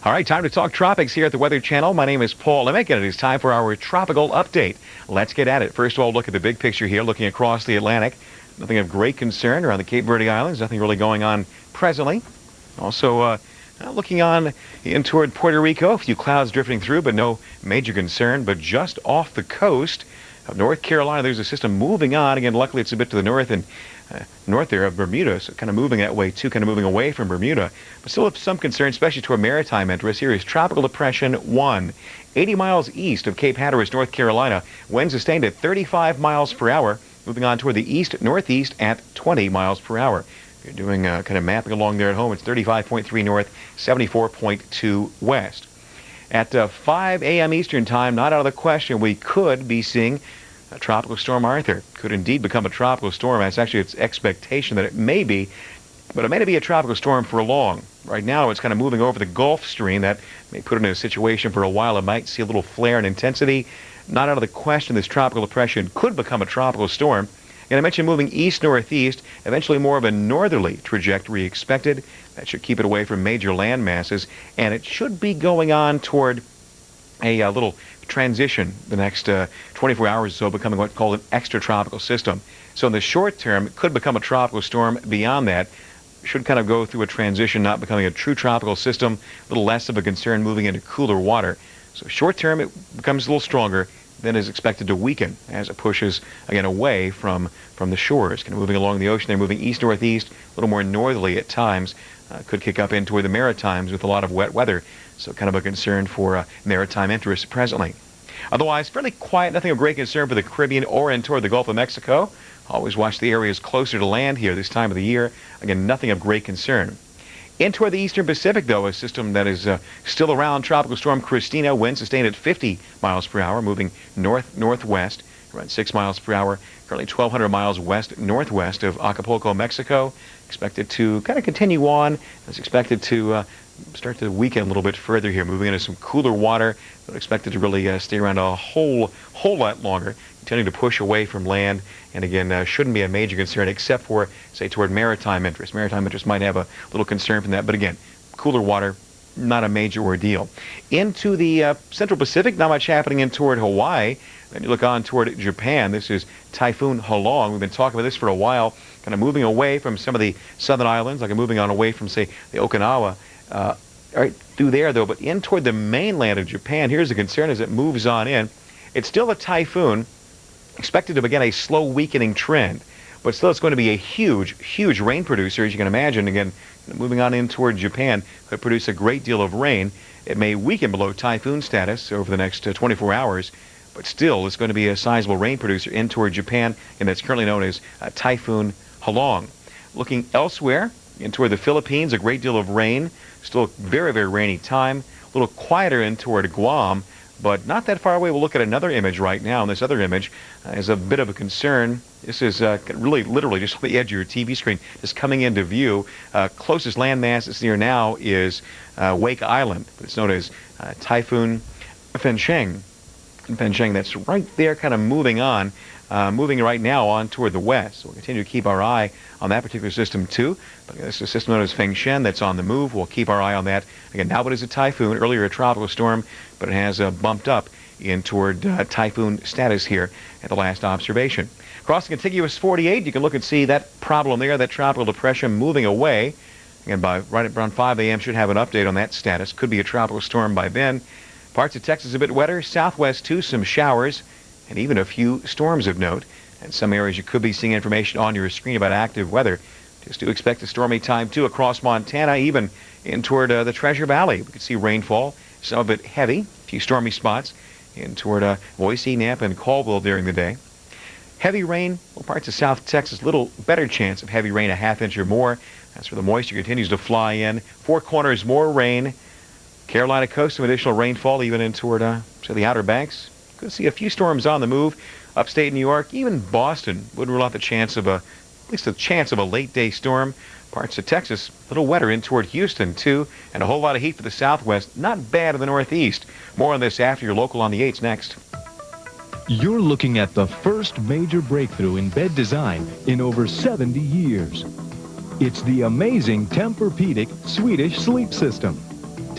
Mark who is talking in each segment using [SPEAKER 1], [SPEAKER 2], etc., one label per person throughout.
[SPEAKER 1] All right, time to talk tropics here at the Weather Channel. My name is Paul Emick, and it is time for our tropical update. Let's get at it. First of all, look at the big picture here, looking across the Atlantic. Nothing of great concern around the Cape Verde Islands. Nothing really going on presently. Also, looking on in toward Puerto Rico, a few clouds drifting through, but no major concern. But just off the coast of North Carolina, there's a system moving on. Again, luckily it's a bit to the north and north there of Bermuda, so kind of moving that way too, kind of moving away from Bermuda. But still have some concern, especially to our maritime interest. Here is Tropical Depression 1, 80 miles east of Cape Hatteras, North Carolina. Winds sustained at 35 miles per hour, moving on toward the east-northeast at 20 miles per hour. If you're doing kind of mapping along there at home, it's 35.3 north, 74.2 west. At 5 a.m. Eastern Time, not out of the question, we could be seeing Tropical Storm Arthur. Could indeed become a tropical storm. That's actually its expectation that it may be, but it may not be a tropical storm for long. Right now, it's kind of moving over the Gulf Stream. That may put it in a situation for a while. It might see a little flare in intensity. Not out of the question this tropical depression could become a tropical storm. And I mentioned moving east-northeast, eventually more of a northerly trajectory expected. That should keep it away from major land masses, and it should be going on toward a little transition the next 24 hours or so, becoming what's called an extratropical system. So in the short term, it could become a tropical storm. Beyond that, should kind of go through a transition, not becoming a true tropical system, a little less of a concern moving into cooler water. So short term, it becomes a little stronger, then is expected to weaken as it pushes, again, away from the shores, kind of moving along the ocean. They're moving east-northeast, a little more northerly at times. Could kick up in toward the Maritimes with a lot of wet weather. So kind of a concern for maritime interests presently. Otherwise, fairly quiet, nothing of great concern for the Caribbean or in toward the Gulf of Mexico. Always watch the areas closer to land here this time of the year. Again, nothing of great concern. In toward the eastern Pacific, though, a system that is still around, Tropical Storm Christina, wind sustained at 50 miles per hour, moving north-northwest, around 6 miles per hour, currently 1,200 miles west-northwest of Acapulco, Mexico. Expected to kind of continue on. It's expected to start to weaken a little bit further here, moving into some cooler water. Don't expect it to really stay around a whole lot longer, continuing to push away from land, and again, shouldn't be a major concern except for, say, toward maritime interest. Maritime interest might have a little concern from that, but again, cooler water, not a major ordeal. Into the Central Pacific, not much happening in toward Hawaii. Then you look on toward Japan. This is Typhoon Halong. We've been talking about this for a while, kind of moving away from some of the southern islands, like moving on away from, say, the Okinawa, right through there, though. But in toward the mainland of Japan, here's the concern as it moves on in. It's still a typhoon, expected to begin a slow weakening trend. But still, it's going to be a huge rain producer, as you can imagine. Again, moving on in toward Japan, could produce a great deal of rain. It may weaken below typhoon status over the next 24 hours, but still, it's going to be a sizable rain producer in toward Japan, and that's currently known as Typhoon Halong. Looking elsewhere, in toward the Philippines, a great deal of rain. Still very rainy time. A little quieter in toward Guam, but not that far away. We'll look at another image right now, and this other image is a bit of a concern. This is really literally just on the edge of your TV screen, just coming into view. Closest landmass that's near now is Wake Island, but it's known as Typhoon Fencheng. Fencheng, that's right there, kind of moving on, moving right now on toward the west. So we'll continue to keep our eye on that particular system too. But this is a system known as Fengshen that's on the move. We'll keep our eye on that. Again, now it is a typhoon, earlier a tropical storm, but it has bumped up in toward typhoon status here at the last observation. Across the contiguous 48, you can look and see that problem there, that tropical depression moving away. Again, by right around 5 a.m. should have an update on that status. Could be a tropical storm by then. Parts of Texas a bit wetter, southwest too, some showers, and even a few storms of note. And some areas you could be seeing information on your screen about active weather. Just to expect a stormy time too across Montana, even in toward the Treasure Valley. We could see rainfall, some of it heavy, a few stormy spots in toward Boise, Nampa, and Colville during the day. Heavy rain, well, parts of South Texas, little better chance of heavy rain, a half inch or more. That's where the moisture continues to fly in. Four Corners, more rain. Carolina coast, some additional rainfall, even in toward say the Outer Banks. Could see a few storms on the move. Upstate New York, even Boston, wouldn't rule out the chance of at least a chance of a late day storm. Parts of Texas, a little wetter in toward Houston too, and a whole lot of heat for the southwest. Not bad in the northeast. More on this after your local on the 8s next.
[SPEAKER 2] You're looking at the first major breakthrough in bed design in over 70 years. It's the amazing Tempur-Pedic Swedish sleep system.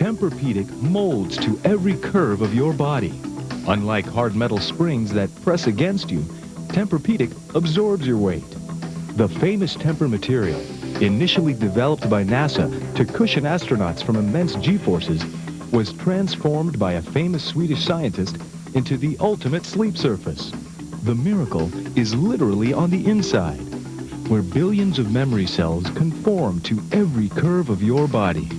[SPEAKER 2] Tempur-Pedic molds to every curve of your body. Unlike hard metal springs that press against you, Tempur-Pedic absorbs your weight. The famous Tempur material, initially developed by NASA to cushion astronauts from immense G-forces, was transformed by a famous Swedish scientist into the ultimate sleep surface. The miracle is literally on the inside, where billions of memory cells conform to every curve of your body.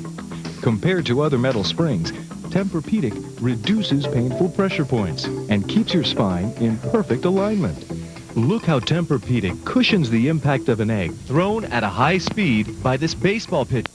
[SPEAKER 2] Compared to other metal springs, Tempur-Pedic reduces painful pressure points and keeps your spine in perfect alignment. Look how Tempur-Pedic cushions the impact of an egg thrown at a high speed by this baseball pitcher.